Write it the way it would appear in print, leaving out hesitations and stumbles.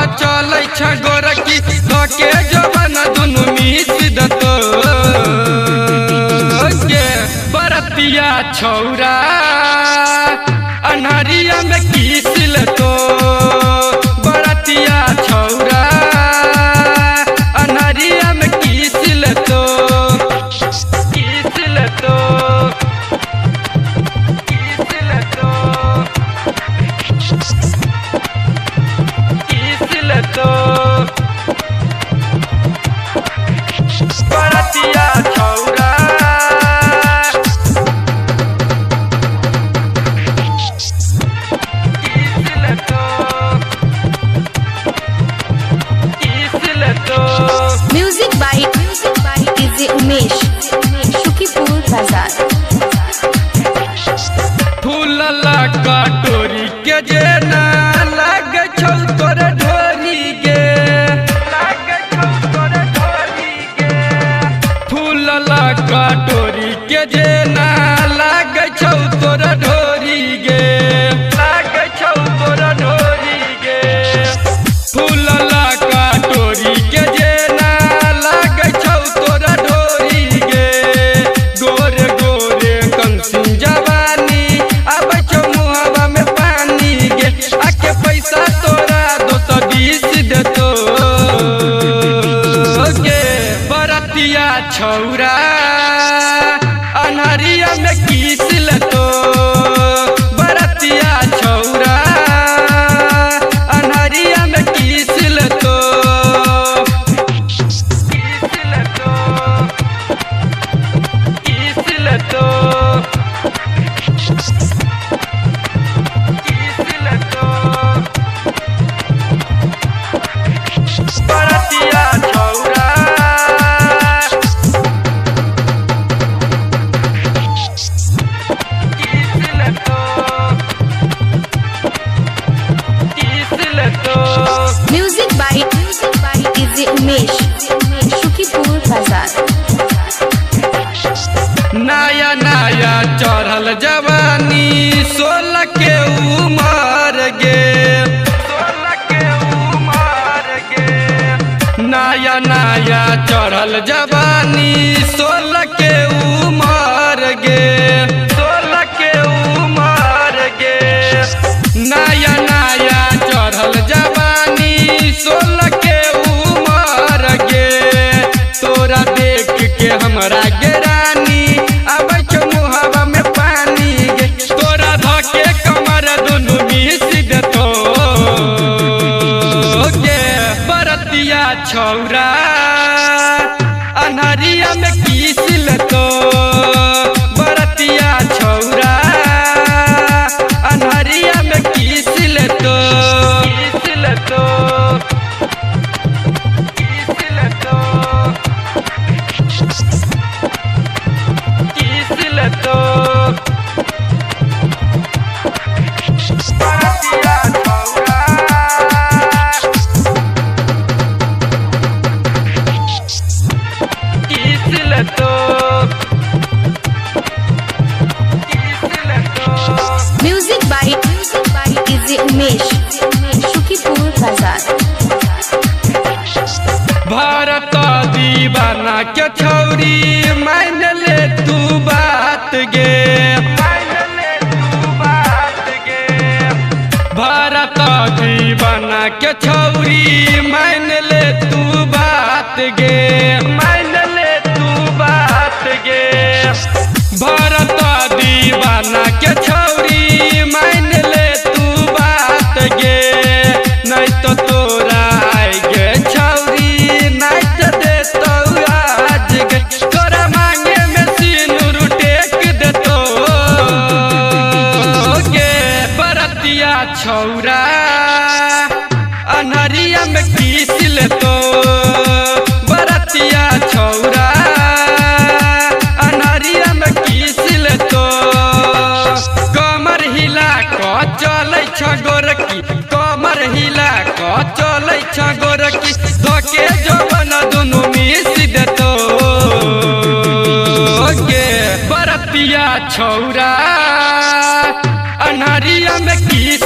चल गोरकी धके जवन दुनु मिस दतो के बरतिया छौरा अनहरिया में किसिल तो बरतिया छौरा अनहरिया में किसिल तो किसिल तो किसिल तो किसिल तो बरतिया छौरा music by DJ Umesh Shukipur बाजार। फूल कटोरी के जे ना लग छौ तोर ढोरी गे लग छौ तोर ढोरी गे फूल कटोरी के जे ना लग छौ तोर ढोरी गे लग छौ तोर ढोरी गे फूल कटोरी के जे ना लग छौ तोर ढोरी गे गोरे गोरे कंसिन जवानी अब छौ मुहावा में पानी गे आके पैसा तोरा 220 देतो गे बरतिया छौरा अनहरिया में किसिल तो बरतिया छौरा अनहरिया में किसिल तो किसिल तो किसिल तो किसिल तो बरतिया छौरा किसिल तो किसिल तो music by DJ Umesh Shukipur बाजार। नया नया चढ़ल जवानी 16 के उमर गे 16 के उमर गे नया नया चढ़ल जवानी 16 के उमर गे 16 के उमर गे नया नया चढ़ल जवानी 16 के उमर गे तोरा देख के हमरा गेरानी अब छौ मुहावा में पानी गे तोरा धके कमर दुनु मिस देतो गे बरतिया छौरा अनहरिया में किसिल तो बरतिया छौरा अनहरिया में किसिल तो किसिल तो किसिल तो किसिल तो बरतिया छौरा किसिल तो किसिल तो music by DJ Umesh Shukipur बाजार। भारत दीवाना के छौरी मान ले तू बात गे मान ले तू बात गे भारत दीवाना के छौरी मान ले तू बात गे मान ले तू बात गे भारत दीवाना के छौरी मान ले तू बात गे नहीं तो तोरा आई गे छौरी नहीं तो देतो आज गे तोरा मांगे में सिनुर टेक देतो गे बरतिया छौरा अनहरिया में किसिल तो बरतिया छौरा अनहरिया में किसिल तो कमर हिला क चलै छ गोरकी कमर हिला क चलै छ गोरकी धके जवन दुनु मिस देतो गे बरतिया छौरा अनहरिया में किस